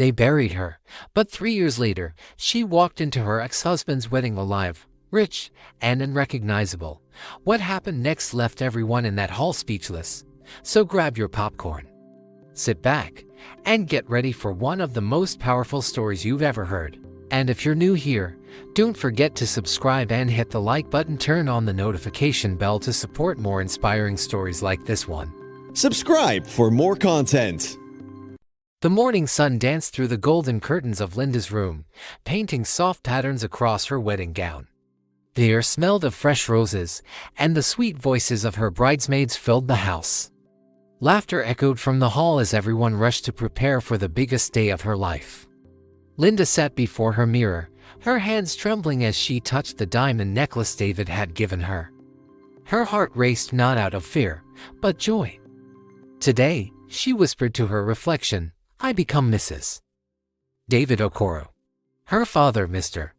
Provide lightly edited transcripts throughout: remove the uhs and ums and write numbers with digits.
They buried her, but 3 years later, she walked into her ex-husband's wedding alive, rich, and unrecognizable. What happened next left everyone in that hall speechless. So grab your popcorn, sit back, and get ready for one of the most powerful stories you've ever heard. And if you're new here, don't forget to subscribe and hit the like button. Turn on the notification bell to support more inspiring stories like this one. Subscribe for more content. The morning sun danced through the golden curtains of Linda's room, painting soft patterns across her wedding gown. The air smelled of fresh roses, and the sweet voices of her bridesmaids filled the house. Laughter echoed from the hall as everyone rushed to prepare for the biggest day of her life. Linda sat before her mirror, her hands trembling as she touched the diamond necklace David had given her. Her heart raced not out of fear, but joy. Today, she whispered to her reflection, I become Mrs. David Okafor. Her father, Mr.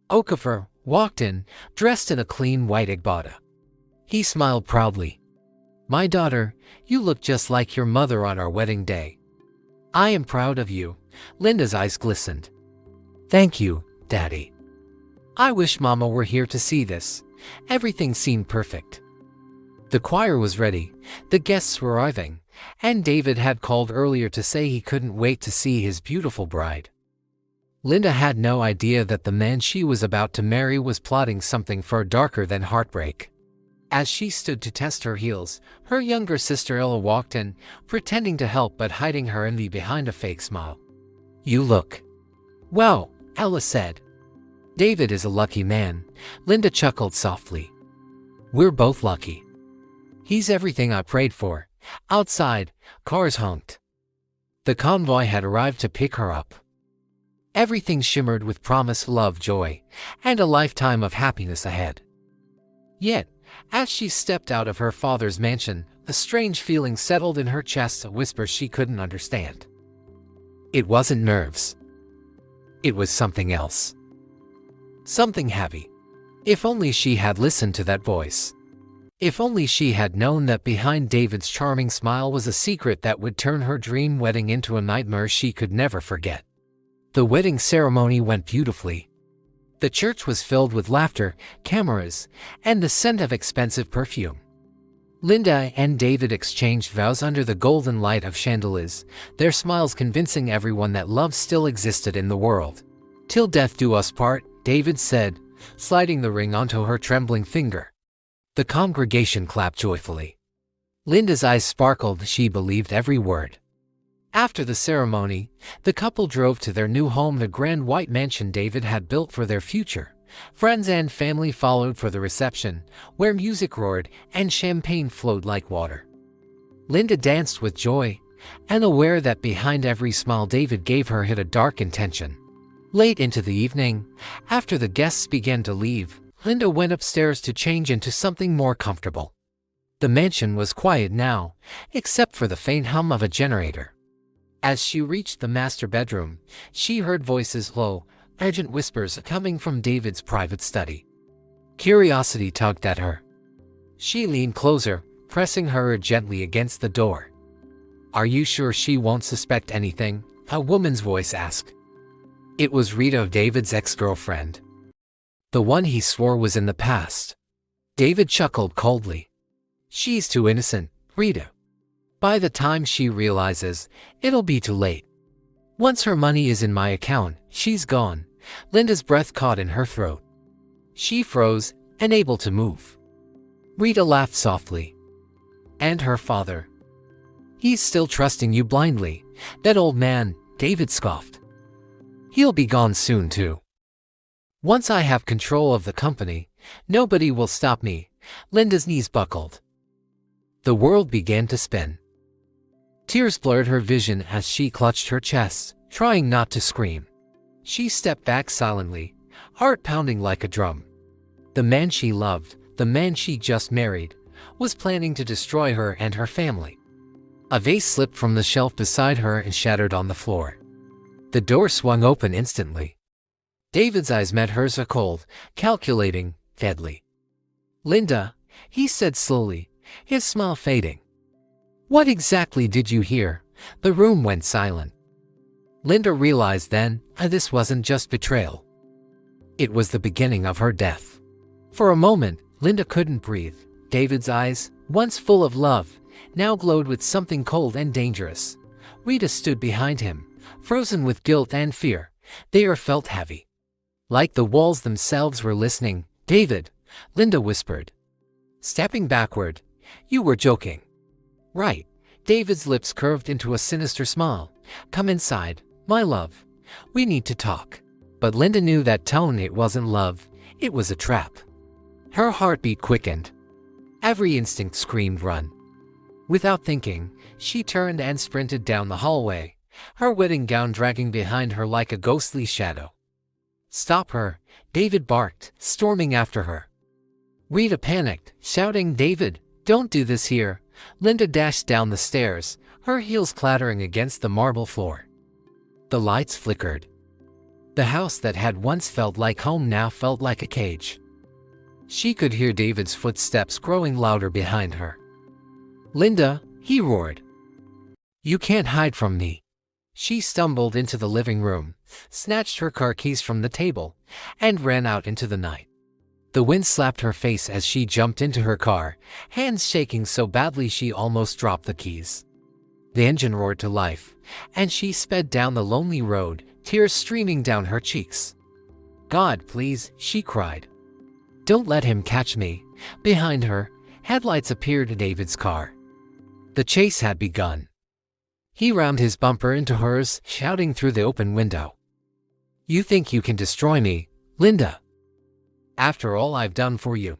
Okafor, walked in, dressed in a clean white agbada. He smiled proudly. My daughter, you look just like your mother on our wedding day. I am proud of you. Linda's eyes glistened. Thank you, Daddy. I wish Mama were here to see this. Everything seemed perfect. The choir was ready, the guests were arriving, and David had called earlier to say he couldn't wait to see his beautiful bride. Linda had no idea that the man she was about to marry was plotting something far darker than heartbreak. As she stood to test her heels, her younger sister Ella walked in, pretending to help but hiding her envy behind a fake smile. You look well, Ella said. David is a lucky man, Linda chuckled softly. We're both lucky. He's everything I prayed for. Outside, cars honked. The convoy had arrived to pick her up. Everything shimmered with promise, love, joy, and a lifetime of happiness ahead. Yet, as she stepped out of her father's mansion, a strange feeling settled in her chest, a whisper she couldn't understand. It wasn't nerves. It was something else. Something heavy. If only she had listened to that voice. If only she had known that behind David's charming smile was a secret that would turn her dream wedding into a nightmare she could never forget. The wedding ceremony went beautifully. The church was filled with laughter, cameras, and the scent of expensive perfume. Linda and David exchanged vows under the golden light of chandeliers, their smiles convincing everyone that love still existed in the world. Till death do us part, David said, sliding the ring onto her trembling finger. The congregation clapped joyfully. Linda's eyes sparkled, she believed every word. After the ceremony, the couple drove to their new home, the grand white mansion David had built for their future. Friends and family followed for the reception, where music roared and champagne flowed like water. Linda danced with joy, unaware that behind every smile David gave her hid a dark intention. Late into the evening, after the guests began to leave, Linda went upstairs to change into something more comfortable. The mansion was quiet now, except for the faint hum of a generator. As she reached the master bedroom, she heard voices, low, urgent whispers coming from David's private study. Curiosity tugged at her. She leaned closer, pressing her gently against the door. Are you sure she won't suspect anything? A woman's voice asked. It was Rita, David's ex-girlfriend. The one he swore was in the past. David chuckled coldly. She's too innocent, Rita. By the time she realizes, it'll be too late. Once her money is in my account, she's gone. Linda's breath caught in her throat. She froze, unable to move. Rita laughed softly. And her father? He's still trusting you blindly. That old man, David scoffed. He'll be gone soon too. Once I have control of the company, nobody will stop me. Linda's knees buckled. The world began to spin. Tears blurred her vision as she clutched her chest, trying not to scream. She stepped back silently, heart pounding like a drum. The man she loved, the man she just married, was planning to destroy her and her family. A vase slipped from the shelf beside her and shattered on the floor. The door swung open instantly. David's eyes met hers, a cold, calculating, deadly. Linda, he said slowly, his smile fading. What exactly did you hear? The room went silent. Linda realized then, this wasn't just betrayal. It was the beginning of her death. For a moment, Linda couldn't breathe. David's eyes, once full of love, now glowed with something cold and dangerous. Rita stood behind him, frozen with guilt and fear. The air felt heavy. Like the walls themselves were listening. "David," Linda whispered. Stepping backward. "You were joking." "Right." David's lips curved into a sinister smile. "Come inside, my love. We need to talk." But Linda knew that tone. It wasn't love. It was a trap. Her heartbeat quickened. Every instinct screamed run. Without thinking, she turned and sprinted down the hallway, her wedding gown dragging behind her like a ghostly shadow. "Stop her," David barked, storming after her. Rita panicked, shouting, "David, don't do this here." Linda dashed down the stairs, her heels clattering against the marble floor. The lights flickered. The house that had once felt like home now felt like a cage. She could hear David's footsteps growing louder behind her. "Linda," he roared. "You can't hide from me." She stumbled into the living room, snatched her car keys from the table, and ran out into the night. The wind slapped her face as she jumped into her car, hands shaking so badly she almost dropped the keys. The engine roared to life, and she sped down the lonely road, tears streaming down her cheeks. "God, please," she cried. "Don't let him catch me." Behind her, headlights appeared in David's car. The chase had begun. He rammed his bumper into hers, shouting through the open window. "You think you can destroy me, Linda? After all I've done for you?"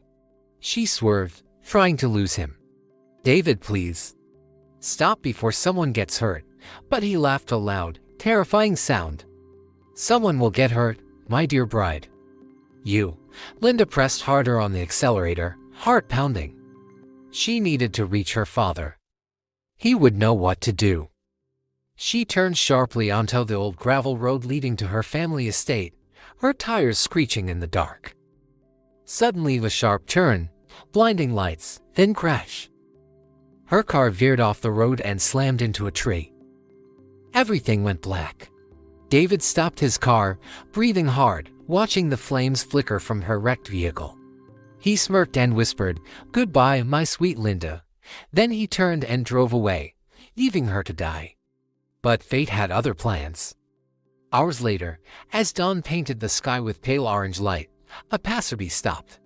She swerved, trying to lose him. "David, please. Stop before someone gets hurt." But he laughed a loud, terrifying sound. "Someone will get hurt, my dear bride." "You." Linda pressed harder on the accelerator, heart pounding. She needed to reach her father. He would know what to do. She turned sharply onto the old gravel road leading to her family estate, her tires screeching in the dark. Suddenly a sharp turn, blinding lights, then crash. Her car veered off the road and slammed into a tree. Everything went black. David stopped his car, breathing hard, watching the flames flicker from her wrecked vehicle. He smirked and whispered, "Goodbye, my sweet Linda." Then he turned and drove away, leaving her to die. But fate had other plans. Hours later, as dawn painted the sky with pale orange light, a passerby stopped.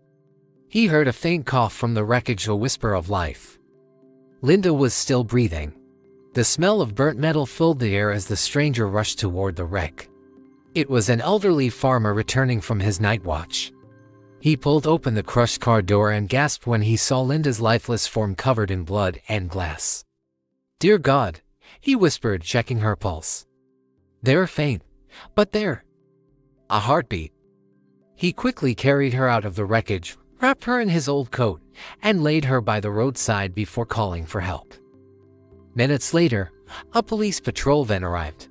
He heard a faint cough from the wreckage, a whisper of life. Linda was still breathing. The smell of burnt metal filled the air as the stranger rushed toward the wreck. It was an elderly farmer returning from his night watch. He pulled open the crushed car door and gasped when he saw Linda's lifeless form covered in blood and glass. "Dear God," he whispered, checking her pulse. "They're faint, but they're a heartbeat." He quickly carried her out of the wreckage, wrapped her in his old coat, and laid her by the roadside before calling for help. Minutes later, a police patrol van arrived.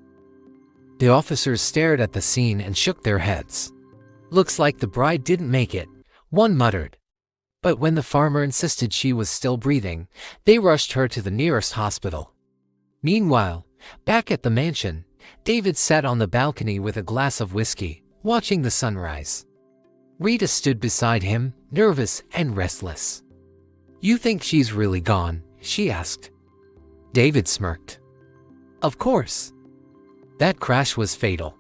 The officers stared at the scene and shook their heads. "Looks like the bride didn't make it," one muttered. But when the farmer insisted she was still breathing, they rushed her to the nearest hospital. Meanwhile, back at the mansion, David sat on the balcony with a glass of whiskey, watching the sunrise. Rita stood beside him, nervous and restless. "You think she's really gone?" she asked. David smirked. "Of course. That crash was fatal.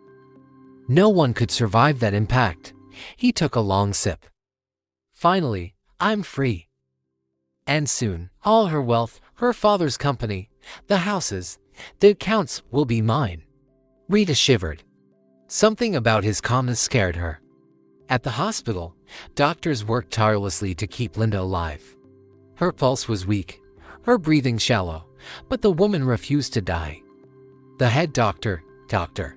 No one could survive that impact." He took a long sip. "Finally, I'm free. And soon, all her wealth, her father's company, the houses, the accounts will be mine." Rita shivered. Something about his calmness scared her. At the hospital, doctors worked tirelessly to keep Linda alive. Her pulse was weak, her breathing shallow, but the woman refused to die. The head doctor, Dr.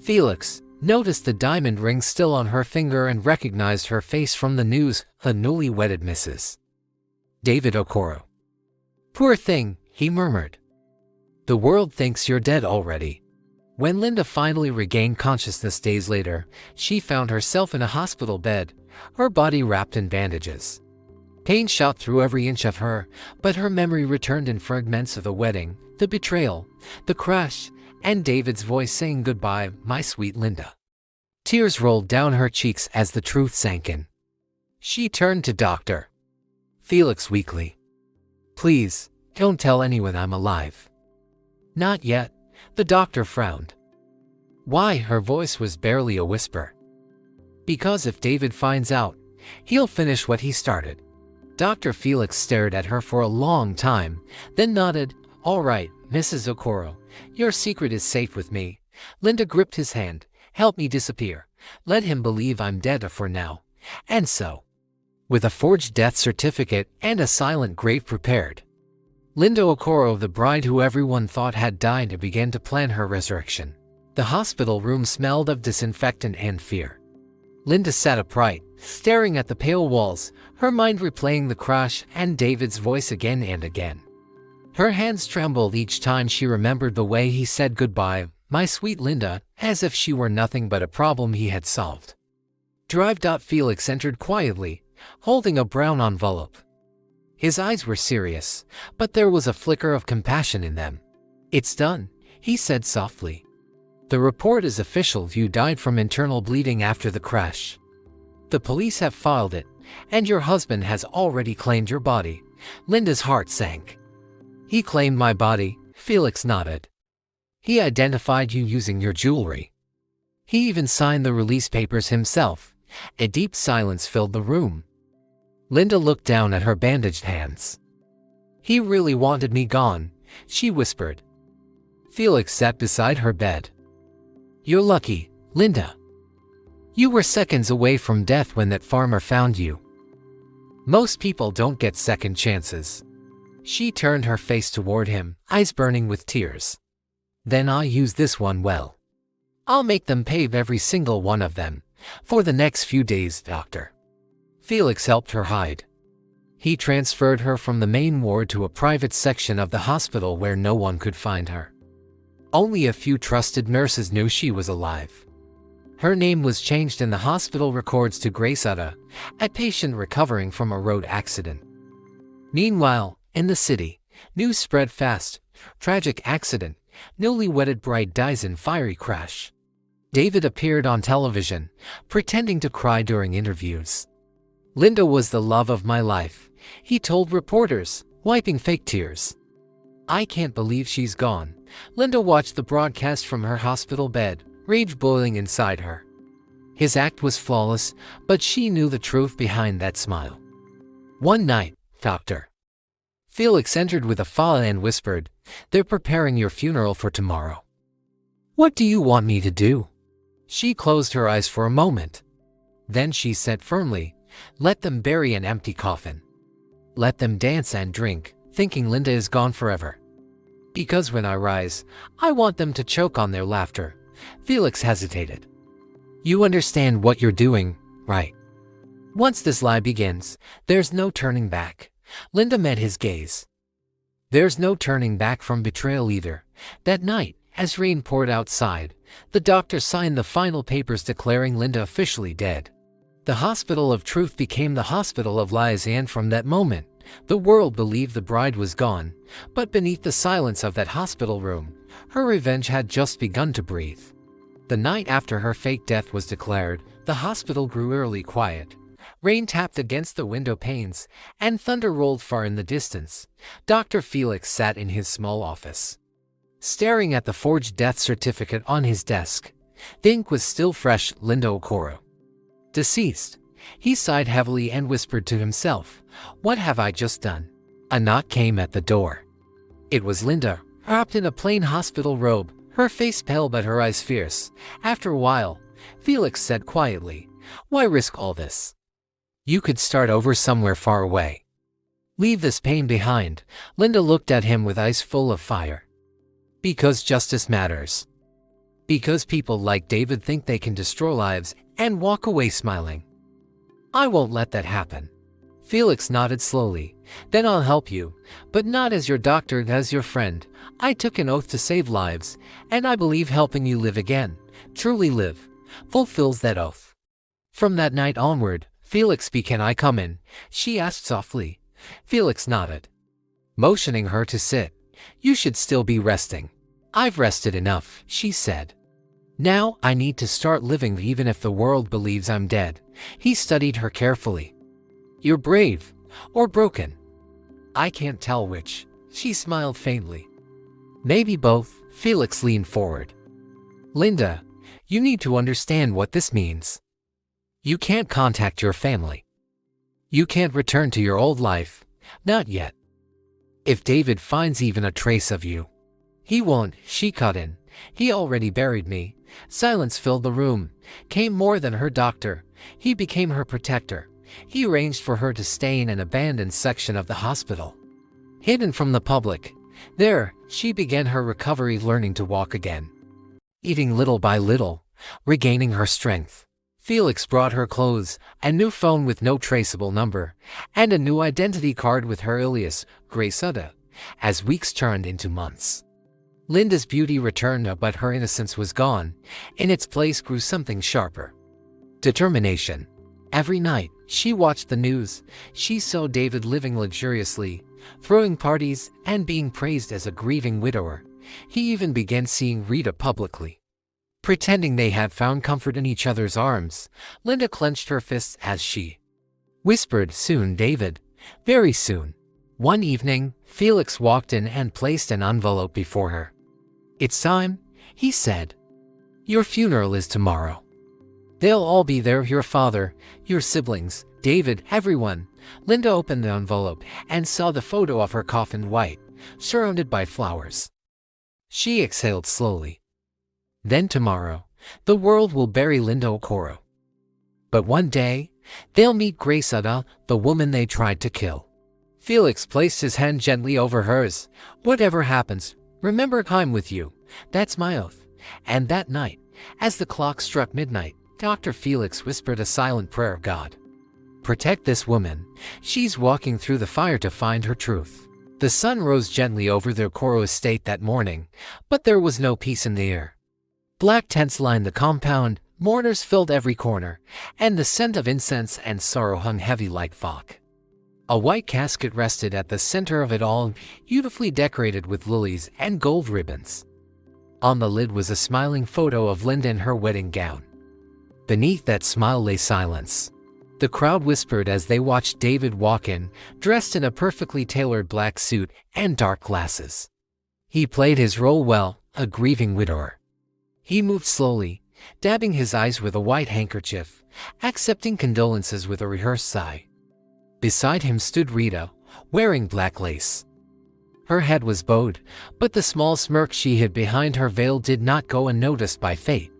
Felix, noticed the diamond ring still on her finger and recognized her face from the news, the newly wedded Mrs. David Okafor. "Poor thing," he murmured. "The world thinks you're dead already." When Linda finally regained consciousness days later, she found herself in a hospital bed, her body wrapped in bandages. Pain shot through every inch of her, but her memory returned in fragments of the wedding, the betrayal, the crash, and David's voice saying goodbye, my sweet Linda. Tears rolled down her cheeks as the truth sank in. She turned to Dr. Felix weakly. Please, don't tell anyone I'm alive. Not yet, the doctor frowned. Why? Her voice was barely a whisper. Because if David finds out, he'll finish what he started. Dr. Felix stared at her for a long time, then nodded. All right, Mrs. Okoro, your secret is safe with me. Linda gripped his hand. Help me disappear. Let him believe I'm dead for now. And so, with a forged death certificate and a silent grave prepared, Linda Okoro, the bride who everyone thought had died, began to plan her resurrection. The hospital room smelled of disinfectant and fear. Linda sat upright, staring at the pale walls, her mind replaying the crash and David's voice again and again. Her hands trembled each time she remembered the way he said goodbye, my sweet Linda, as if she were nothing but a problem he had solved. Drive. Felix entered quietly, holding a brown envelope. His eyes were serious, but there was a flicker of compassion in them. It's done, he said softly. The report is official. You died from internal bleeding after the crash. The police have filed it, and your husband has already claimed your body. Linda's heart sank. He claimed my body, Felix nodded. He identified you using your jewelry. He even signed the release papers himself. A deep silence filled the room. Linda looked down at her bandaged hands. He really wanted me gone, she whispered. Felix sat beside her bed. You're lucky, Linda. You were seconds away from death when that farmer found you. Most people don't get second chances. She turned her face toward him, eyes burning with tears. Then I'll use this one well. I'll make them pay every single one of them, for the next few days, doctor. Felix helped her hide. He transferred her from the main ward to a private section of the hospital where no one could find her. Only a few trusted nurses knew she was alive. Her name was changed in the hospital records to Grace Utta, a patient recovering from a road accident. Meanwhile, in the city, news spread fast. Tragic accident. Newly-wedded bride dies in fiery crash. David appeared on television, pretending to cry during interviews. Linda was the love of my life, he told reporters, wiping fake tears. I can't believe she's gone. Linda watched the broadcast from her hospital bed, rage boiling inside her. His act was flawless, but she knew the truth behind that smile. One night, Dr. Felix entered with a file and whispered, they're preparing your funeral for tomorrow. What do you want me to do? She closed her eyes for a moment. Then she said firmly, let them bury an empty coffin. Let them dance and drink, thinking Linda is gone forever. Because when I rise, I want them to choke on their laughter. Felix hesitated. You understand what you're doing, right? Once this lie begins, there's no turning back. Linda met his gaze. There's no turning back from betrayal either. That night, as rain poured outside, the doctor signed the final papers declaring Linda officially dead. The hospital of truth became the hospital of lies, and from that moment, the world believed the bride was gone. But beneath the silence of that hospital room, her revenge had just begun to breathe. The night after her fake death was declared, the hospital grew eerily quiet. Rain tapped against the window panes, and thunder rolled far in the distance. Dr. Felix sat in his small office, staring at the forged death certificate on his desk. The ink was still fresh. Linda Okoro, deceased. He sighed heavily and whispered to himself, what have I just done? A knock came at the door. It was Linda, wrapped in a plain hospital robe, her face pale but her eyes fierce. After a while, Felix said quietly, why risk all this? You could start over somewhere far away. Leave this pain behind. Linda looked at him with eyes full of fire. Because justice matters. Because people like David think they can destroy lives and walk away smiling. I won't let that happen. Felix nodded slowly. Then I'll help you, but not as your doctor, as your friend. I took an oath to save lives, and I believe helping you live again, truly live, fulfills that oath. From that night onward, Felix, can I come in? She asked softly. Felix nodded, motioning her to sit. You should still be resting. "I've rested enough," she said. "Now I need to start living even if the world believes I'm dead." He studied her carefully. "You're brave, or broken." "I can't tell which." She smiled faintly. "Maybe both." Felix leaned forward. "Linda, you need to understand what this means. You can't contact your family. You can't return to your old life. Not yet. If David finds even a trace of you, he won't." She cut in. "He already buried me." Silence filled the room. Came more than her doctor. He became her protector. He arranged for her to stay in an abandoned section of the hospital, hidden from the public. There, she began her recovery, learning to walk again, eating little by little, regaining her strength. Felix brought her clothes, a new phone with no traceable number, and a new identity card with her alias, Graysuda, as weeks turned into months. Linda's beauty returned, but her innocence was gone. In its place grew something sharper: determination. Every night, she watched the news. She saw David living luxuriously, throwing parties, and being praised as a grieving widower. He even began seeing Rita publicly, pretending they had found comfort in each other's arms. Linda clenched her fists as she whispered, "Soon, David. Very soon." One evening, Felix walked in and placed an envelope before her. "It's time," he said. "Your funeral is tomorrow. They'll all be there, your father, your siblings, David, everyone." Linda opened the envelope and saw the photo of her coffin, white, surrounded by flowers. She exhaled slowly. "Then tomorrow, the world will bury Linda Okafor. But one day, they'll meet Graysuda, the woman they tried to kill." Felix placed his hand gently over hers. "Whatever happens, remember I'm with you. That's my oath." And that night, as the clock struck midnight, Dr. Felix whispered a silent prayer: "God, protect this woman. She's walking through the fire to find her truth." The sun rose gently over the Okafor estate that morning, but there was no peace in the air. Black tents lined the compound, mourners filled every corner, and the scent of incense and sorrow hung heavy like fog. A white casket rested at the center of it all, beautifully decorated with lilies and gold ribbons. On the lid was a smiling photo of Linda in her wedding gown. Beneath that smile lay silence. The crowd whispered as they watched David walk in, dressed in a perfectly tailored black suit and dark glasses. He played his role well, a grieving widower. He moved slowly, dabbing his eyes with a white handkerchief, accepting condolences with a rehearsed sigh. Beside him stood Rita, wearing black lace. Her head was bowed, but the small smirk she hid behind her veil did not go unnoticed by fate.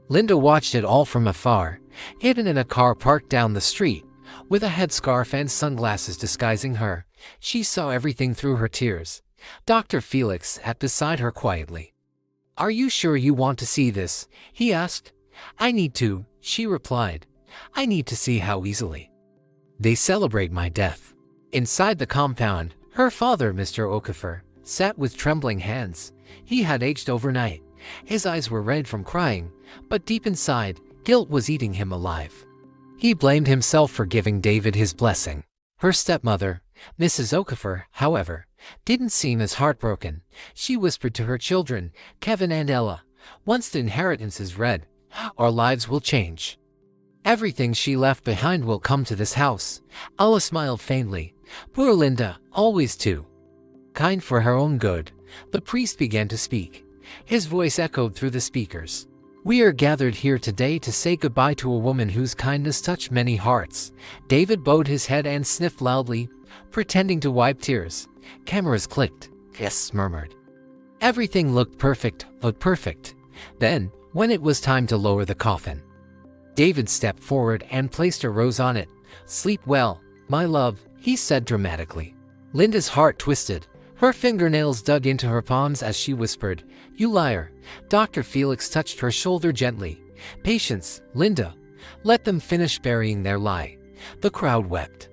Linda watched it all from afar, hidden in a car parked down the street, with a headscarf and sunglasses disguising her. She saw everything through her tears. Dr. Felix sat beside her quietly. "Are you sure you want to see this?" he asked. "I need to," she replied. "I need to see how easily they celebrate my death." Inside the compound, her father, Mr. Okafor, sat with trembling hands. He had aged overnight. His eyes were red from crying, but deep inside, guilt was eating him alive. He blamed himself for giving David his blessing. Her stepmother, Mrs. Okafor, however, didn't seem as heartbroken. She whispered to her children, Kevin and Ella, "Once the inheritance is read, our lives will change. Everything she left behind will come to this house." Ella smiled faintly. Poor Linda, always too kind for her own good. The priest began to speak. His voice echoed through the speakers. "We are gathered here today to say goodbye to a woman whose kindness touched many hearts." David bowed his head and sniffed loudly, pretending to wipe tears. Cameras clicked. Guests murmured. Everything looked perfect, perfect. Then, when it was time to lower the coffin, David stepped forward and placed a rose on it. "Sleep well, my love," he said dramatically. Linda's heart twisted. Her fingernails dug into her palms as she whispered, "You liar." Dr. Felix touched her shoulder gently. "Patience, Linda. Let them finish burying their lie." The crowd wept.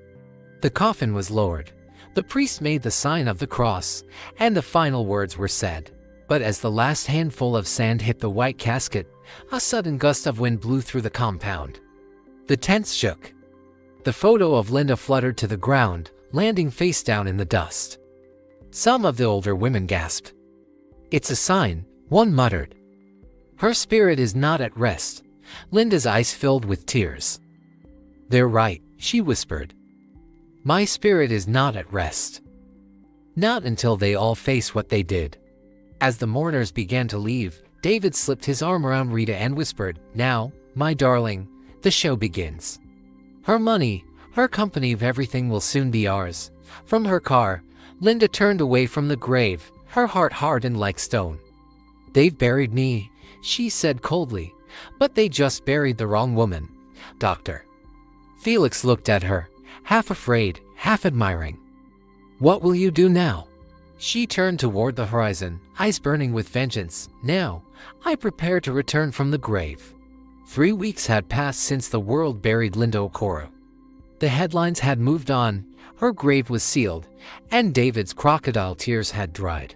The coffin was lowered. The priest made the sign of the cross, and the final words were said. But as the last handful of sand hit the white casket, a sudden gust of wind blew through the compound. The tents shook. The photo of Linda fluttered to the ground, landing face down in the dust. Some of the older women gasped. "It's a sign," One muttered. Her spirit is not at rest. Linda's eyes filled with tears. They're right, she whispered. My spirit is not at rest. Not until they all face what they did. As the mourners began to leave, David slipped his arm around Rita and whispered, Now, my darling, the show begins. Her money, her company of everything will soon be ours. From her car, Linda turned away from the grave, her heart hardened like stone. They've buried me, she said coldly, but they just buried the wrong woman, Doctor. Felix looked at her, half afraid, half admiring. What will you do now? She turned toward the horizon, eyes burning with vengeance. Now, I prepare to return from the grave. 3 weeks had passed since the world buried Linda Okafor. The headlines had moved on, her grave was sealed, and David's crocodile tears had dried.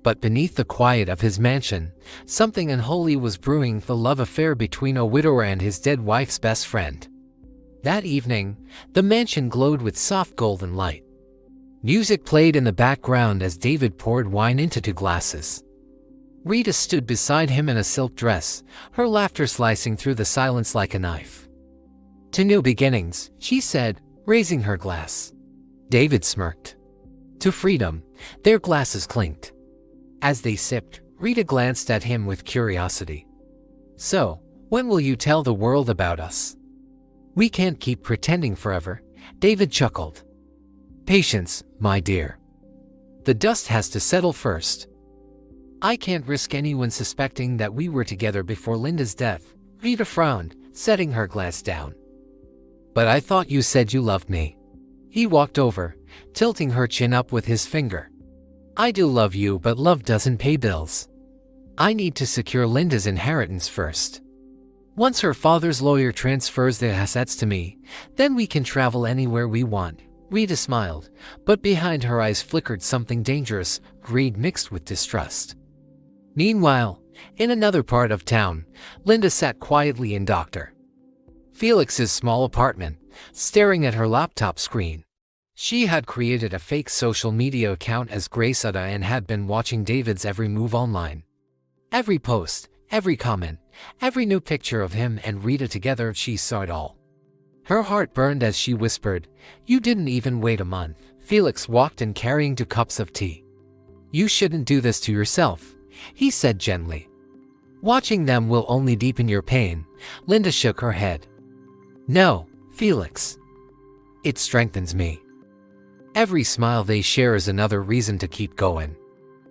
But beneath the quiet of his mansion, something unholy was brewing, the love affair between a widower and his dead wife's best friend. That evening, the mansion glowed with soft golden light. Music played in the background as David poured wine into 2 glasses. Rita stood beside him in a silk dress, her laughter slicing through the silence like a knife. To new beginnings, she said, raising her glass. David smirked. To freedom, their glasses clinked. As they sipped, Rita glanced at him with curiosity. So, when will you tell the world about us? We can't keep pretending forever, David chuckled. Patience, my dear. The dust has to settle first. I can't risk anyone suspecting that we were together before Linda's death, Rita frowned, setting her glass down. But I thought you said you loved me. He walked over, tilting her chin up with his finger. I do love you, but love doesn't pay bills. I need to secure Linda's inheritance first. Once her father's lawyer transfers the assets to me, then we can travel anywhere we want. Rita smiled, but behind her eyes flickered something dangerous, greed mixed with distrust. Meanwhile, in another part of town, Linda sat quietly in Dr. Felix's small apartment, staring at her laptop screen. She had created a fake social media account as Grace Ada and had been watching David's every move online. Every post, every comment, every new picture of him and Rita together, she saw it all. Her heart burned as she whispered, You didn't even wait a month. Felix walked in carrying 2 cups of tea. You shouldn't do this to yourself, he said gently. Watching them will only deepen your pain. Linda shook her head. No, Felix. It strengthens me. Every smile they share is another reason to keep going.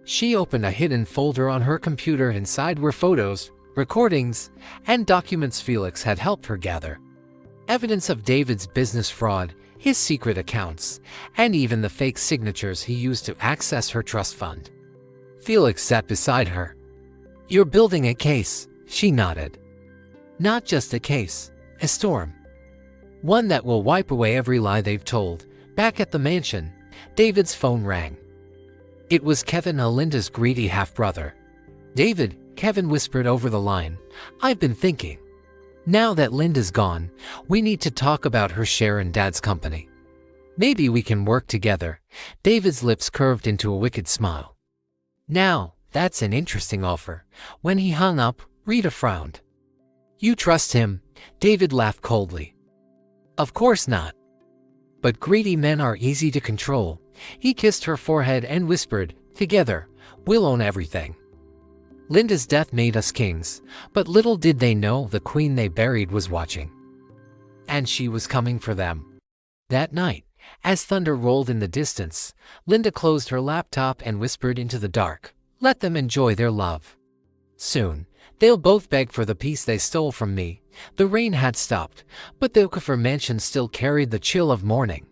She opened a hidden folder on her computer. Inside were photos, recordings, and documents Felix had helped her gather. Evidence of David's business fraud, his secret accounts, and even the fake signatures he used to access her trust fund. Felix sat beside her. You're building a case, she nodded. Not just a case, a storm. One that will wipe away every lie they've told. Back at the mansion, David's phone rang. It was Kevin, Linda's greedy half-brother. David, Kevin whispered over the line, I've been thinking. Now that Linda's gone, we need to talk about her share in Dad's company. Maybe we can work together. David's lips curved into a wicked smile. Now, that's an interesting offer. When he hung up, Rita frowned. You trust him? David laughed coldly. Of course not. But greedy men are easy to control. He kissed her forehead and whispered, Together, we'll own everything. Linda's death made us kings, but little did they know the queen they buried was watching. And she was coming for them. That night, as thunder rolled in the distance, Linda closed her laptop and whispered into the dark, Let them enjoy their love. Soon, they'll both beg for the peace they stole from me. The rain had stopped, but the Okafor mansion still carried the chill of morning.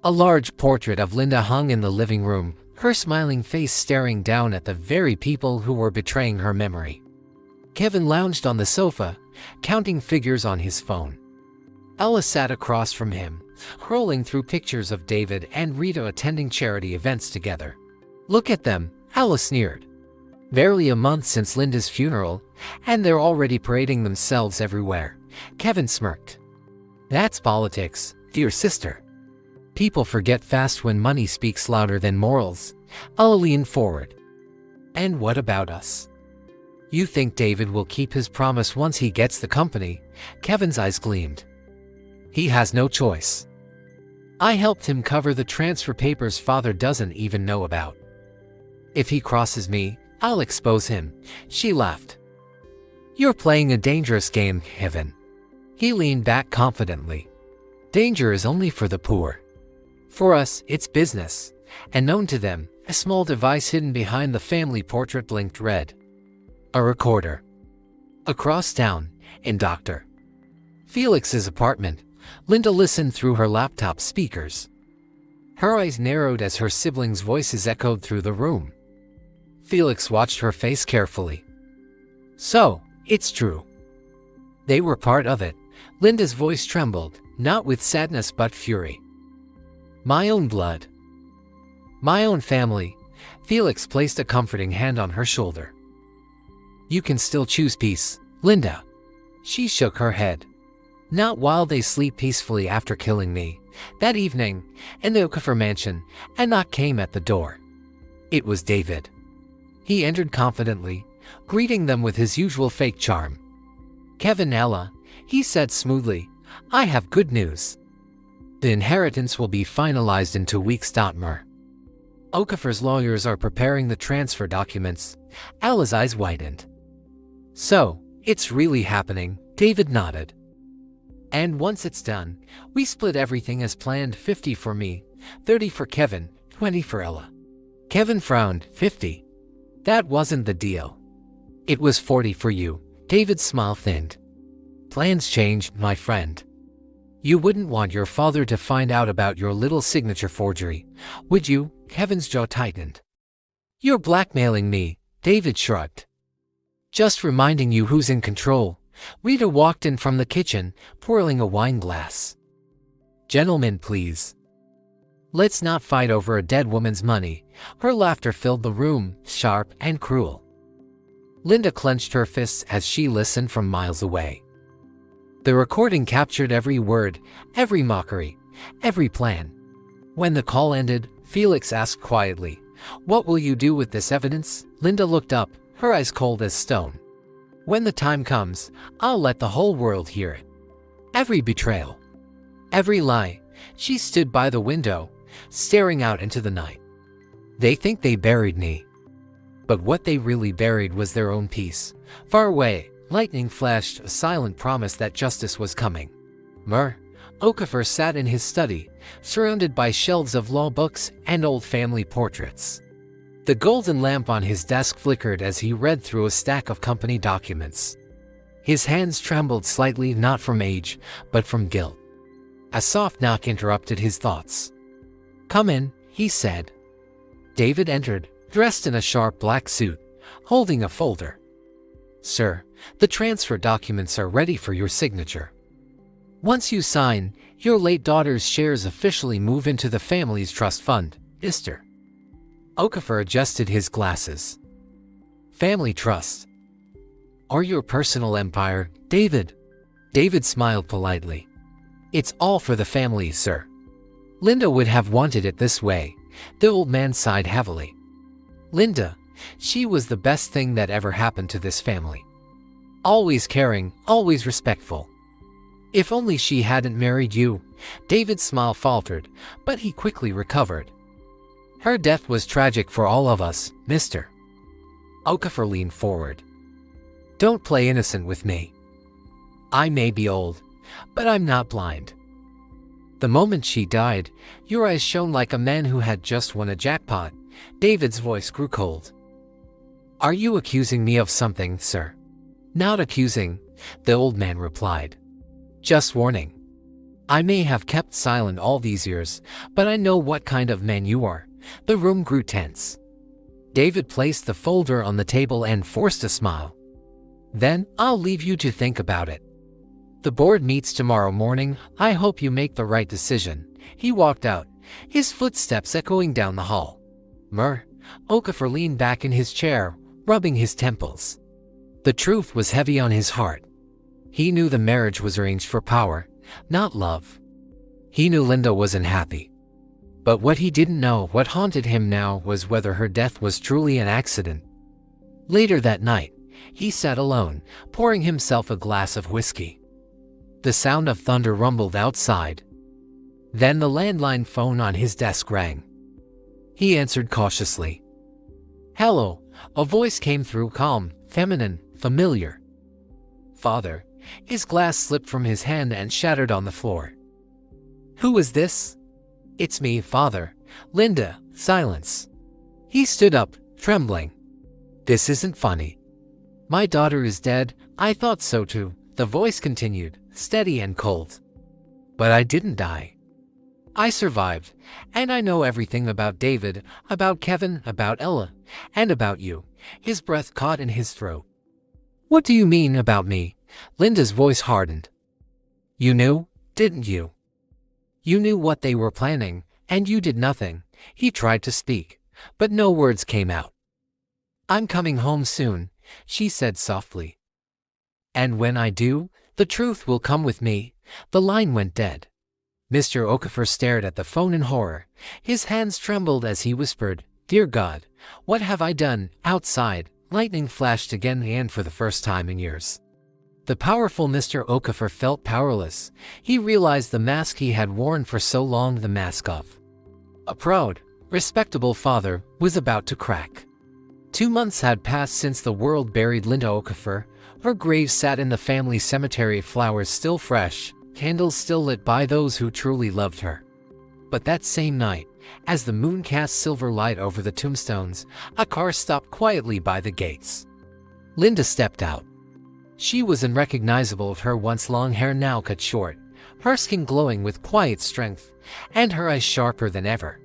A large portrait of Linda hung in the living room, her smiling face staring down at the very people who were betraying her memory. Kevin lounged on the sofa, counting figures on his phone. Ella sat across from him, scrolling through pictures of David and Rita attending charity events together. Look at them, Ella sneered. Barely a month since Linda's funeral, and they're already parading themselves everywhere. Kevin smirked. That's politics, dear sister. People forget fast when money speaks louder than morals. Ella leaned forward. And what about us? You think David will keep his promise once he gets the company? Kevin's eyes gleamed. He has no choice. I helped him cover the transfer papers father doesn't even know about. If he crosses me, I'll expose him. She laughed. You're playing a dangerous game, Kevin. He leaned back confidently. Danger is only for the poor. For us, it's business. And known to them, a small device hidden behind the family portrait blinked red. A recorder. Across town, in Dr. Felix's apartment, Linda listened through her laptop speakers. Her eyes narrowed as her siblings' voices echoed through the room. Felix watched her face carefully. So, it's true. They were part of it. Linda's voice trembled, not with sadness but fury. My own blood. My own family. Felix placed a comforting hand on her shoulder. You can still choose peace, Linda. She shook her head. Not while they sleep peacefully after killing me. That evening, in the Okafor mansion, a knock came at the door. It was David. He entered confidently, greeting them with his usual fake charm. Kevin Ella, he said smoothly, I have good news. The inheritance will be finalized in 2 weeks. Okafor's lawyers are preparing the transfer documents. Ella's eyes widened. So, it's really happening, David nodded. And once it's done, we split everything as planned, 50 for me, 30 for Kevin, 20 for Ella. Kevin frowned, 50. That wasn't the deal. It was 40 for you. David's smile thinned. Plans changed, my friend. You wouldn't want your father to find out about your little signature forgery, would you? Kevin's jaw tightened. You're blackmailing me, David shrugged. Just reminding you who's in control. Rita walked in from the kitchen, pouring a wine glass. Gentlemen, please. Let's not fight over a dead woman's money. Her laughter filled the room, sharp and cruel. Linda clenched her fists as she listened from miles away. The recording captured every word, every mockery, every plan. When the call ended, Felix asked quietly, What will you do with this evidence? Linda looked up, her eyes cold as stone. When the time comes, I'll let the whole world hear it. Every betrayal. Every lie. She stood by the window, staring out into the night. They think they buried me. But what they really buried was their own peace. Far away, lightning flashed, a silent promise that justice was coming. Okafor sat in his study, surrounded by shelves of law books and old family portraits. The golden lamp on his desk flickered as he read through a stack of company documents. His hands trembled slightly, not from age, but from guilt. A soft knock interrupted his thoughts. Come in, he said. David entered, dressed in a sharp black suit, holding a folder. Sir, the transfer documents are ready for your signature. Once you sign, your late daughter's shares officially move into the family's trust fund, Mr. Okafor adjusted his glasses. Family trust. Or your personal empire, David? David smiled politely. It's all for the family, sir. Linda would have wanted it this way. The old man sighed heavily. Linda, she was the best thing that ever happened to this family. Always caring, always respectful. If only she hadn't married you. David's smile faltered, but he quickly recovered. Her death was tragic for all of us, Mr. Okafor leaned forward. Don't play innocent with me. I may be old, but I'm not blind. The moment she died, your eyes shone like a man who had just won a jackpot. David's voice grew cold. Are you accusing me of something, sir? Not accusing, the old man replied. Just warning. I may have kept silent all these years, but I know what kind of man you are. The room grew tense. David placed the folder on the table and forced a smile. Then, I'll leave you to think about it. The board meets tomorrow morning. I hope you make the right decision. He walked out, his footsteps echoing down the hall. Okafor leaned back in his chair, rubbing his temples. The truth was heavy on his heart. He knew the marriage was arranged for power, not love. He knew Linda wasn't happy. But what he didn't know, what haunted him now, was whether her death was truly an accident. Later that night, He sat alone, pouring himself a glass of whiskey. The sound of thunder rumbled outside. Then the landline phone on his desk rang. He answered cautiously. "Hello," a voice came through, calm, feminine, familiar. "Father." His glass slipped from his hand and shattered on the floor. "Who is this?" "It's me, Father." "Linda." Silence. He stood up, trembling. "This isn't funny." "My daughter is dead." "I thought so too," the voice continued, steady and cold. "But I didn't die. I survived, and I know everything about David, about Kevin, about Ella, and about you." His breath caught in his throat. "What do you mean about me?" Linda's voice hardened. "You knew, didn't you? You knew what they were planning, and you did nothing." He tried to speak, but no words came out. "I'm coming home soon," she said softly. "And when I do, the truth will come with me." The line went dead. Mr. Okafor stared at the phone in horror. His hands trembled as he whispered, "Dear God, what have I done?" Outside, lightning flashed again and for the first time in years. The powerful Mr. Okafor felt powerless. He realized the mask he had worn for so long, the mask of a proud, respectable father, was about to crack. 2 months had passed since the world buried Linda Okafor. Her grave sat in the family cemetery, flowers still fresh, candles still lit by those who truly loved her. But that same night, as the moon cast silver light over the tombstones, a car stopped quietly by the gates. Linda stepped out. She was unrecognizable, her once long hair now cut short, her skin glowing with quiet strength, and her eyes sharper than ever.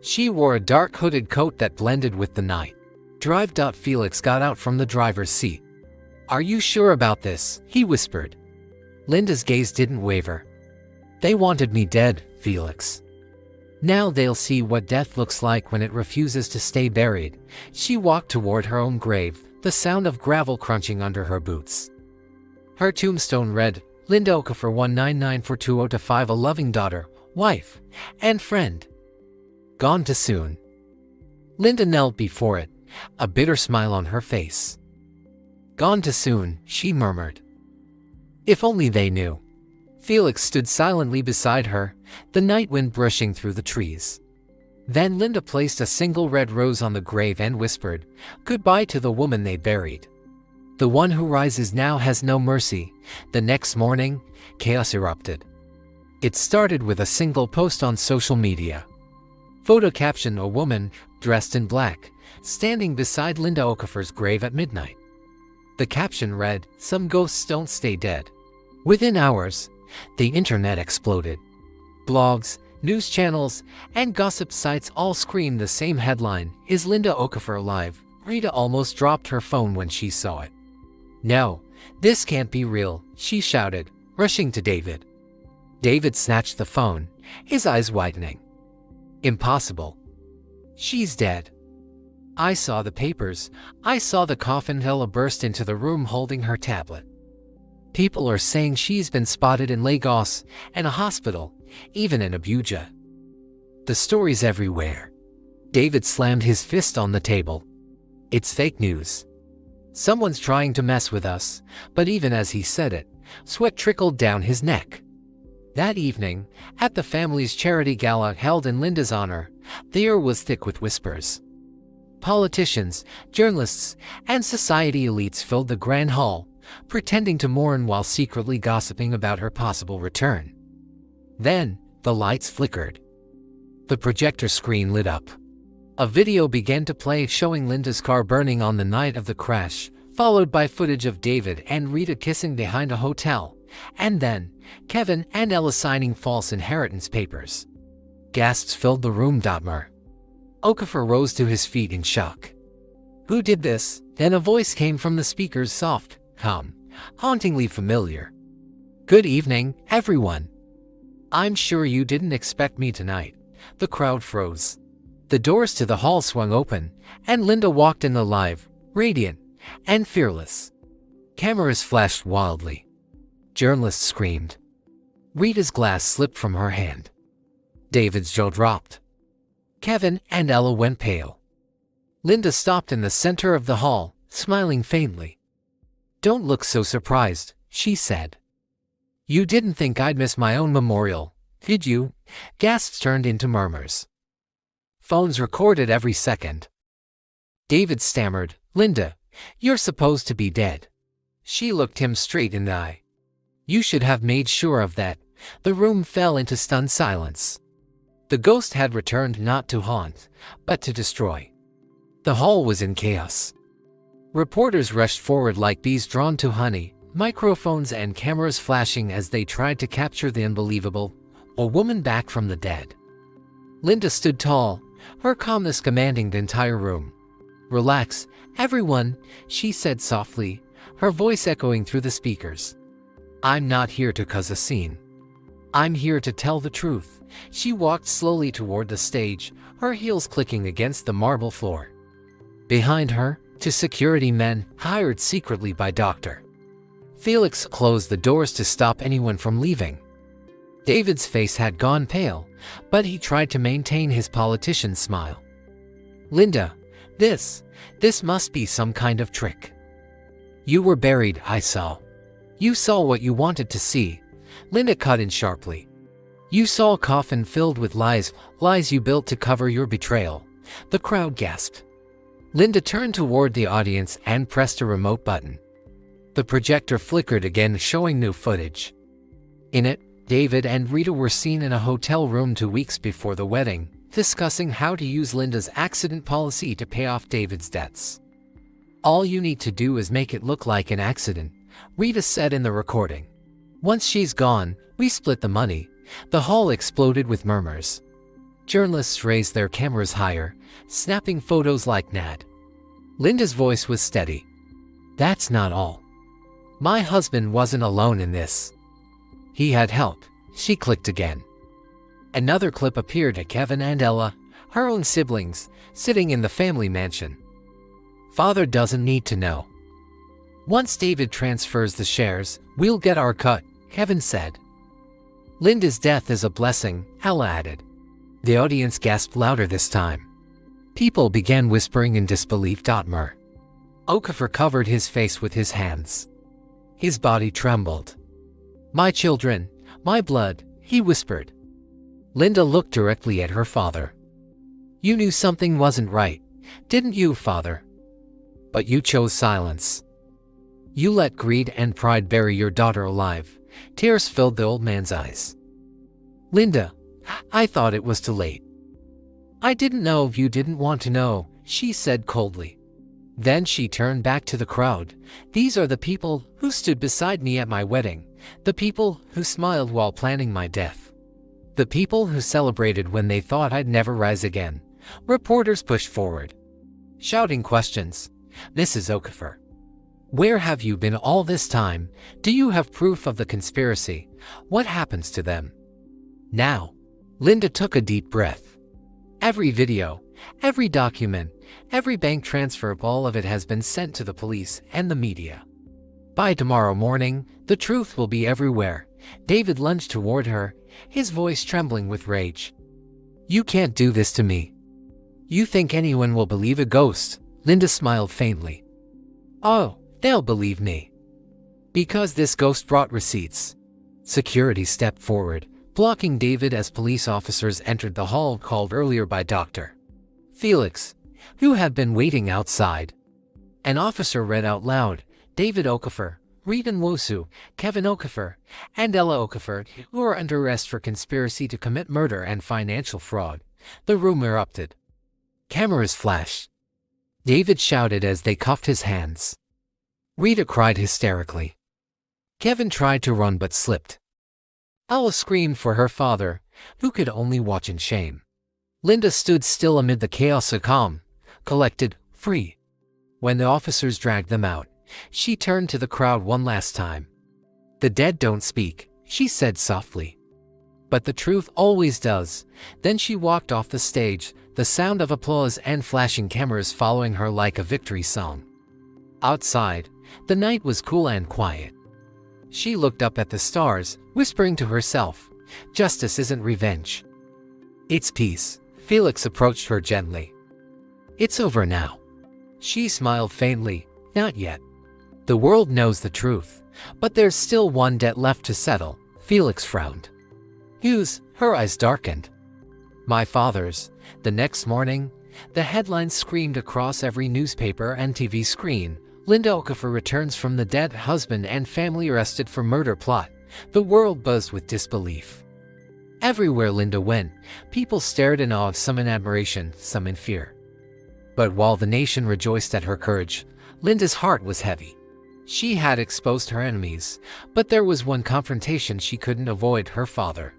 She wore a dark hooded coat that blended with the night. "Drive." Felix got out from the driver's seat. "Are you sure about this?" he whispered. Linda's gaze didn't waver. "They wanted me dead, Felix. Now they'll see what death looks like when it refuses to stay buried." She walked toward her own grave, the sound of gravel crunching under her boots. Her tombstone read, "Linda Okafor 1994205, a loving daughter, wife, and friend. Gone too soon." Linda knelt before it, a bitter smile on her face. "Gone too soon," she murmured. If only they knew. Felix stood silently beside her, the night wind brushing through the trees. Then Linda placed a single red rose on the grave and whispered, "Goodbye to the woman they buried. The one who rises now has no mercy." The next morning, chaos erupted. It started with a single post on social media. Photo caption: a woman, dressed in black, standing beside Linda Okafor's grave at midnight. The caption read, "Some ghosts don't stay dead." Within hours, the internet exploded. Blogs, news channels, and gossip sites all screamed the same headline, "Is Linda Okafor alive?" Rita almost dropped her phone when she saw it. "No, this can't be real," she shouted, rushing to David. David snatched the phone, his eyes widening. "Impossible. She's dead. I saw the papers. I saw the coffin." Ella burst into the room holding her tablet. "People are saying she's been spotted in Lagos, and a hospital, even in Abuja. The story's everywhere." David slammed his fist on the table. "It's fake news. Someone's trying to mess with us." But even as he said it, sweat trickled down his neck. That evening, at the family's charity gala held in Linda's honor, the air was thick with whispers. Politicians, journalists, and society elites filled the grand hall, pretending to mourn while secretly gossiping about her possible return. Then, the lights flickered. The projector screen lit up. A video began to play showing Linda's car burning on the night of the crash, followed by footage of David and Rita kissing behind a hotel, and then, Kevin and Ella signing false inheritance papers. Gasps filled the room. Okafor rose to his feet in shock. "Who did this?" Then a voice came from the speakers, soft, calm, hauntingly familiar. "Good evening, everyone. I'm sure you didn't expect me tonight." The crowd froze. The doors to the hall swung open, and Linda walked in alive, radiant, and fearless. Cameras flashed wildly. Journalists screamed. Rita's glass slipped from her hand. David's jaw dropped. Kevin and Ella went pale. Linda stopped in the center of the hall, smiling faintly. "Don't look so surprised," she said. "You didn't think I'd miss my own memorial, did you?" Gasps turned into murmurs. Phones recorded every second. David stammered, "Linda, you're supposed to be dead." She looked him straight in the eye. "You should have made sure of that." The room fell into stunned silence. The ghost had returned not to haunt, but to destroy. The hall was in chaos. Reporters rushed forward like bees drawn to honey, microphones and cameras flashing as they tried to capture the unbelievable, a woman back from the dead. Linda stood tall, her calmness commanding the entire room. "Relax, everyone," she said softly, her voice echoing through the speakers. "I'm not here to cause a scene. I'm here to tell the truth." She walked slowly toward the stage, her heels clicking against the marble floor. Behind her, two security men, hired secretly by Dr. Felix, closed the doors to stop anyone from leaving. David's face had gone pale, but he tried to maintain his politician's smile. "Linda, this must be some kind of trick. You were buried, I saw. You saw what you wanted to see." Linda cut in sharply. "You saw a coffin filled with lies you built to cover your betrayal." The crowd gasped. Linda turned toward the audience and pressed a remote button. The projector flickered again, showing new footage. In it, David and Rita were seen in a hotel room 2 weeks before the wedding, discussing how to use Linda's accident policy to pay off David's debts. "All you need to do is make it look like an accident," Rita said in the recording. "Once she's gone, we split the money." The hall exploded with murmurs. Journalists raised their cameras higher, snapping photos like mad. Linda's voice was steady. "That's not all. My husband wasn't alone in this. He had help." She clicked again. Another clip appeared of Kevin and Ella, her own siblings, sitting in the family mansion. "Father doesn't need to know. Once David transfers the shares, we'll get our cut," Kevin said. "Linda's death is a blessing," Ella added. The audience gasped louder this time. People began whispering in disbelief. Mir Okafor covered his face with his hands. His body trembled. "My children, my blood," he whispered. Linda looked directly at her father. "You knew something wasn't right, didn't you, father? But you chose silence. You let greed and pride bury your daughter alive." Tears filled the old man's eyes. "Linda, I thought it was too late. I didn't know if you didn't want to know," she said coldly. Then she turned back to the crowd. "These are the people who stood beside me at my wedding, the people who smiled while planning my death, the people who celebrated when they thought I'd never rise again." Reporters pushed forward, shouting questions. "Mrs. Okafor, where have you been all this time? Do you have proof of the conspiracy? What happens to them now?" Linda took a deep breath. "Every video, every document, every bank transfer, all of it has been sent to the police and the media. By tomorrow morning, the truth will be everywhere." David lunged toward her, his voice trembling with rage. "You can't do this to me. You think anyone will believe a ghost?" Linda smiled faintly. "Oh, they'll believe me. Because this ghost brought receipts." Security stepped forward, blocking David as police officers entered the hall called earlier by Dr. Felix, who had been waiting outside. An officer read out loud, "David Okafor, Rita Nwosu, Kevin Okafor, and Ella Okafor, who are under arrest for conspiracy to commit murder and financial fraud." The room erupted. Cameras flashed. David shouted as they cuffed his hands. Rita cried hysterically. Kevin tried to run but slipped. Ella screamed for her father, who could only watch in shame. Linda stood still amid the chaos, calm, collected, free. When the officers dragged them out, she turned to the crowd one last time. "The dead don't speak," she said softly. "But the truth always does." Then she walked off the stage, the sound of applause and flashing cameras following her like a victory song. Outside, the night was cool and quiet. She looked up at the stars, whispering to herself, "Justice isn't revenge. It's peace." Felix approached her gently. "It's over now." She smiled faintly, Not yet. The world knows the truth, but there's still one debt left to settle. Felix frowned. Whose? Her eyes darkened. My father's. The next morning, the headlines screamed across every newspaper and TV screen. Linda Okafor returns from the dead, husband and family arrested for murder plot. The world buzzed with disbelief. Everywhere Linda went, people stared in awe, some in admiration, some in fear. But while the nation rejoiced at her courage, Linda's heart was heavy. She had exposed her enemies, but there was one confrontation she couldn't avoid: her father.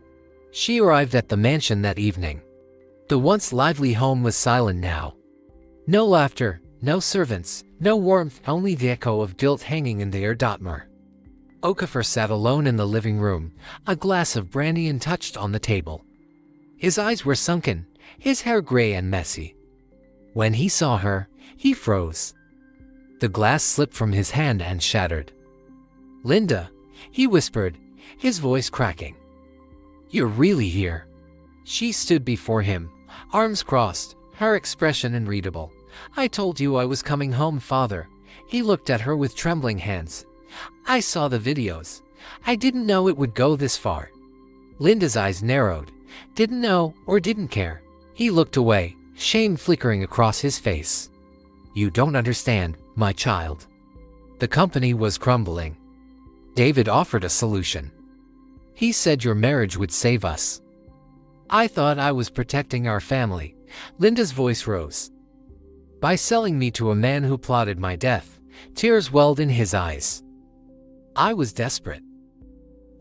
She arrived at the mansion that evening. The once lively home was silent now. No laughter, no servants, no warmth, only the echo of guilt hanging in the air. Okafor sat alone in the living room, a glass of brandy untouched on the table. His eyes were sunken, his hair gray and messy. When he saw her, he froze. The glass slipped from his hand and shattered. "Linda," he whispered, his voice cracking. "You're really here." She stood before him, arms crossed, her expression unreadable. "I told you I was coming home, father." He looked at her with trembling hands. "I saw the videos. I didn't know it would go this far." Linda's eyes narrowed. Didn't know or didn't care. He looked away, shame flickering across his face. "You don't understand, my child." The company was crumbling. David offered a solution. He said your marriage would save us. "I thought I was protecting our family." Linda's voice rose. "By selling me to a man who plotted my death." Tears welled in his eyes. "I was desperate.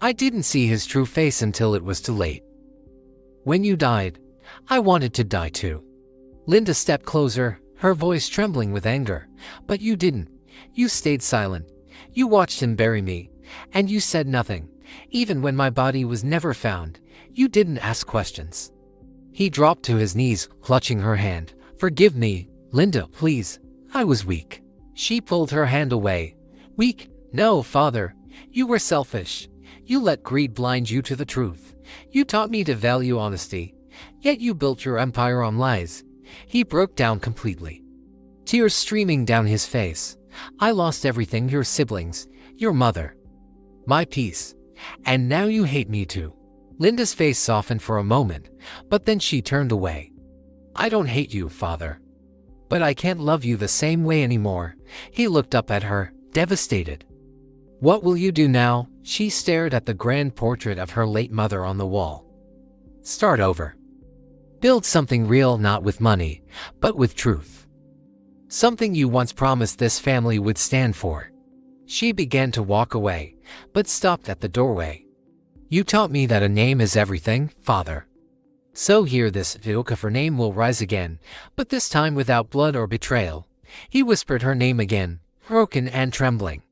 I didn't see his true face until it was too late. When you died, I wanted to die too." Linda stepped closer, her voice trembling with anger. "But you didn't. You stayed silent. You watched him bury me, and you said nothing. Even when my body was never found, you didn't ask questions." He dropped to his knees, clutching her hand. "Forgive me, Linda, please. I was weak." She pulled her hand away. "Weak? No, father. You were selfish. You let greed blind you to the truth. You taught me to value honesty, yet you built your empire on lies." He broke down completely, tears streaming down his face. "I lost everything: your siblings, your mother, my peace. And now you hate me too." Linda's face softened for a moment, but then she turned away. "I don't hate you, father. But I can't love you the same way anymore." He looked up at her, devastated. "What will you do now?" She stared at the grand portrait of her late mother on the wall. "Start over. Build something real, not with money, but with truth. Something you once promised this family would stand for." She began to walk away, but stopped at the doorway. "You taught me that a name is everything, father. So here, this Okafor name will rise again, but this time without blood or betrayal." He whispered her name again, broken and trembling.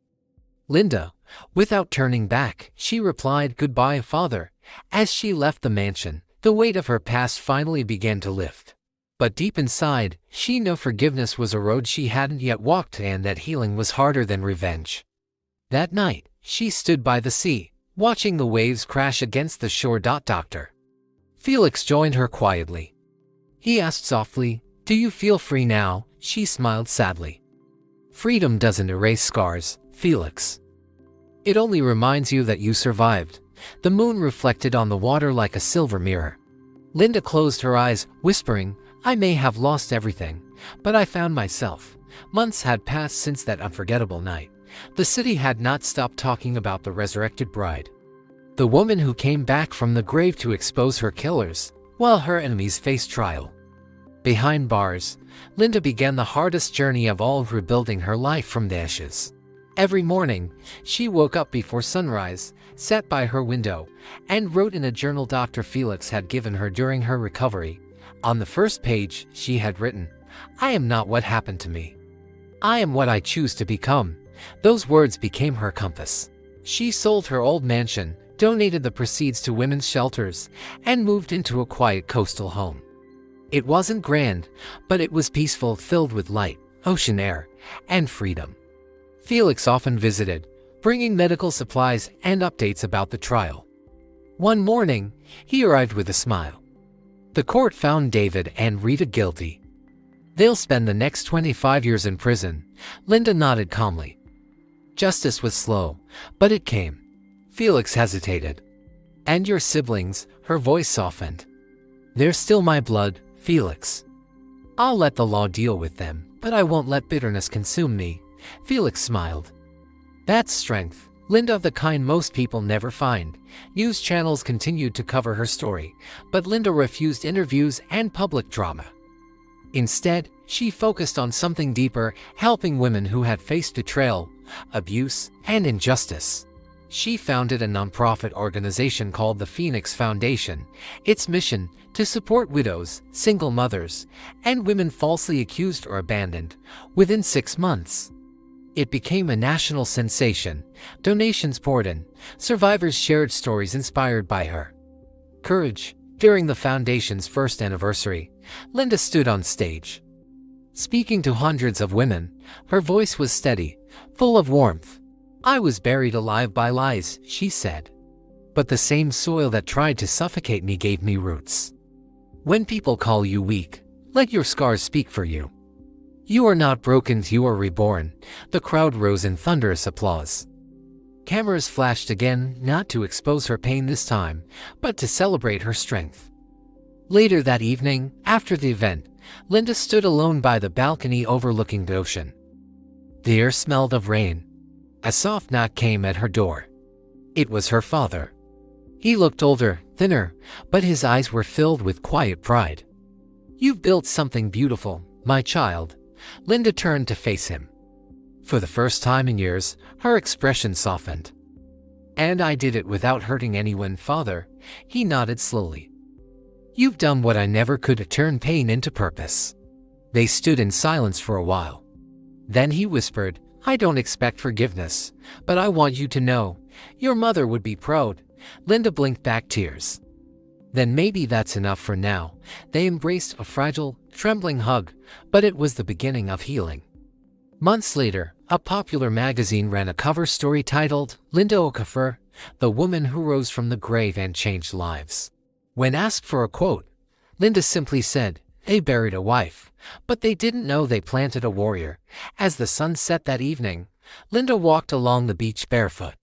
"Linda." Without turning back, she replied, "Goodbye, father." As she left the mansion, the weight of her past finally began to lift. But deep inside, she knew forgiveness was a road she hadn't yet walked, and that healing was harder than revenge. That night, she stood by the sea, watching the waves crash against the shore. Doctor Felix joined her quietly. He asked softly, "Do you feel free now?" She smiled sadly. "Freedom doesn't erase scars, Felix. It only reminds you that you survived." The moon reflected on the water like a silver mirror. Linda closed her eyes, whispering, "I may have lost everything, but I found myself." Months had passed since that unforgettable night. The city had not stopped talking about the resurrected bride, the woman who came back from the grave to expose her killers, while her enemies faced trial. Behind bars, Linda began the hardest journey of all, rebuilding her life from the ashes. Every morning, she woke up before sunrise, sat by her window, and wrote in a journal Dr. Felix had given her during her recovery. On the first page, she had written, "I am not what happened to me. I am what I choose to become." Those words became her compass. She sold her old mansion, donated the proceeds to women's shelters, and moved into a quiet coastal home. It wasn't grand, but it was peaceful, filled with light, ocean air, and freedom. Felix often visited, bringing medical supplies and updates about the trial. One morning, he arrived with a smile. The court found David and Rita guilty. They'll spend the next 25 years in prison. Linda nodded calmly. Justice was slow, but it came. Felix hesitated. And your siblings, her voice softened. They're still my blood, Felix. I'll let the law deal with them, but I won't let bitterness consume me. Felix smiled. That's strength, Linda, the kind most people never find. News channels continued to cover her story, but Linda refused interviews and public drama. Instead, she focused on something deeper, helping women who had faced betrayal, abuse, and injustice. She founded a nonprofit organization called the Phoenix Foundation. Its mission, to support widows, single mothers, and women falsely accused or abandoned. Within 6 months, it became a national sensation. Donations poured in. Survivors shared stories inspired by her courage. During the foundation's first anniversary, Linda stood on stage, speaking to hundreds of women. Her voice was steady, full of warmth. I was buried alive by lies, she said. But the same soil that tried to suffocate me gave me roots. When people call you weak, let your scars speak for you. You are not broken, you are reborn. The crowd rose in thunderous applause. Cameras flashed again, not to expose her pain this time, but to celebrate her strength. Later that evening, after the event, Linda stood alone by the balcony overlooking the ocean. The air smelled of rain. A soft knock came at her door. It was her father. He looked older, thinner, but his eyes were filled with quiet pride. You've built something beautiful, my child. Linda turned to face him. For the first time in years, her expression softened. And I did it without hurting anyone, father. He nodded slowly. You've done what I never could, turn pain into purpose. They stood in silence for a while. Then he whispered, I don't expect forgiveness, but I want you to know, your mother would be proud. Linda blinked back tears. Then maybe that's enough for now. They embraced a fragile, trembling hug, but it was the beginning of healing. Months later, a popular magazine ran a cover story titled, Linda Okafor, the woman who rose from the grave and changed lives. When asked for a quote, Linda simply said, they buried a wife, but they didn't know they planted a warrior. As the sun set that evening, Linda walked along the beach barefoot.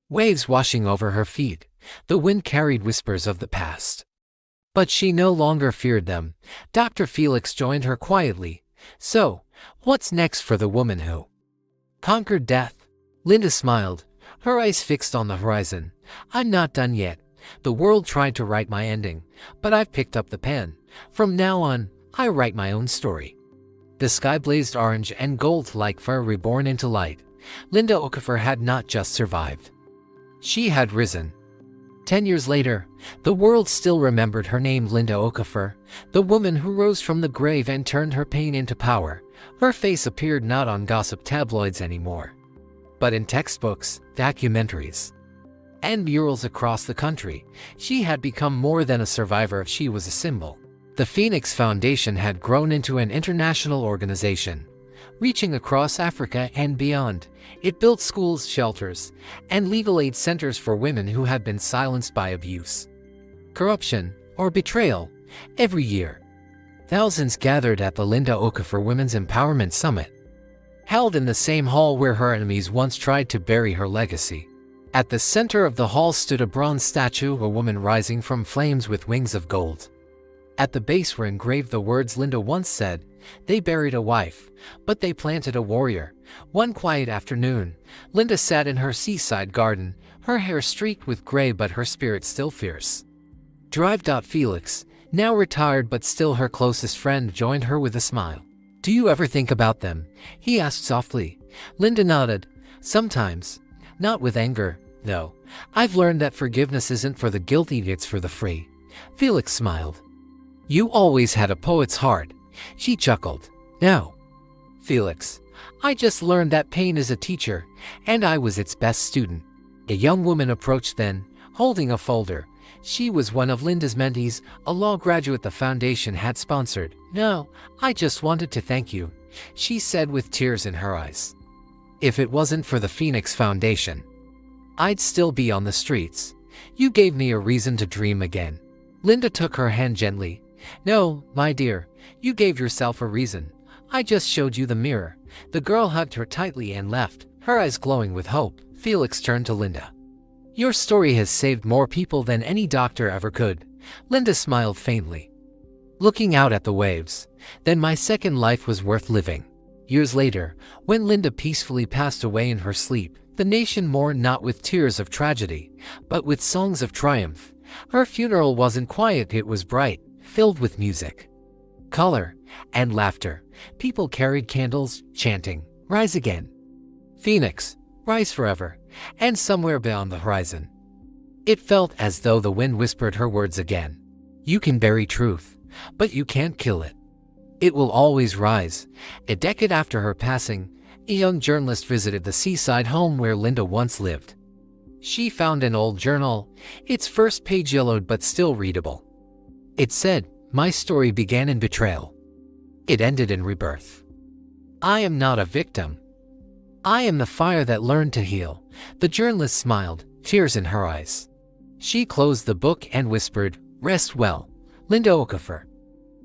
Waves washing over her feet, the wind carried whispers of the past. But she no longer feared them. Dr. Felix joined her quietly. So, what's next for the woman who conquered death? Linda smiled, her eyes fixed on the horizon. I'm not done yet. The world tried to write my ending, but I've picked up the pen. From now on, I write my own story. The sky blazed orange and gold like fire reborn into light. Linda Okafor had not just survived. She had risen. 10 years later, the world still remembered her name, Linda Okafor, the woman who rose from the grave and turned her pain into power. Her face appeared not on gossip tabloids anymore, but in textbooks, documentaries, and murals across the country. She had become more than a survivor, she was a symbol. The Phoenix Foundation had grown into an international organization, reaching across Africa and beyond. It built schools, shelters, and legal aid centers for women who had been silenced by abuse, corruption, or betrayal. Every year, thousands gathered at the Linda Okafor Women's Empowerment Summit, held in the same hall where her enemies once tried to bury her legacy. At the center of the hall stood a bronze statue, a woman rising from flames with wings of gold. At the base were engraved the words Linda once said, they buried a wife, but they planted a warrior. One quiet afternoon, Linda sat in her seaside garden, her hair streaked with gray but her spirit still fierce. Felix, now retired but still her closest friend, joined her with a smile. Do you ever think about them? He asked softly. Linda nodded. Sometimes. Not with anger, though. I've learned that forgiveness isn't for the guilty, it's for the free. Felix smiled. You always had a poet's heart. She chuckled. No, Felix, I just learned that pain is a teacher, and I was its best student. A young woman approached then, holding a folder. She was one of Linda's mentees, a law graduate the foundation had sponsored. No, I just wanted to thank you, she said with tears in her eyes. If it wasn't for the Phoenix Foundation, I'd still be on the streets. You gave me a reason to dream again. Linda took her hand gently. No, my dear, you gave yourself a reason. I just showed you the mirror. The girl hugged her tightly and left, her eyes glowing with hope. Felix turned to Linda. Your story has saved more people than any doctor ever could. Linda smiled faintly, looking out at the waves. Then my second life was worth living. Years later, when Linda peacefully passed away in her sleep, the nation mourned not with tears of tragedy, but with songs of triumph. Her funeral wasn't quiet, it was bright, filled with music, color, and laughter. People carried candles, chanting, "Rise again, Phoenix, rise forever," and somewhere beyond the horizon, it felt as though the wind whispered her words again. You can bury truth, but you can't kill it. It will always rise. A decade after her passing, a young journalist visited the seaside home where Linda once lived. She found an old journal, its first page yellowed but still readable. It said, "My story began in betrayal. It ended in rebirth. I am not a victim. I am the fire that learned to heal." The journalist smiled, tears in her eyes. She closed the book and whispered, "Rest well, Linda Okafor.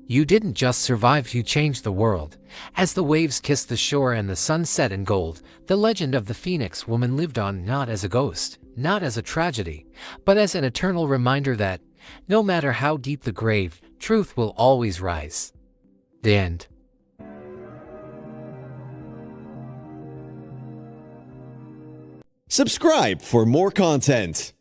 You didn't just survive, you changed the world." As the waves kissed the shore and the sun set in gold, the legend of the Phoenix woman lived on, not as a ghost, not as a tragedy, but as an eternal reminder that, no matter how deep the grave, truth will always rise. The end. Subscribe for more content.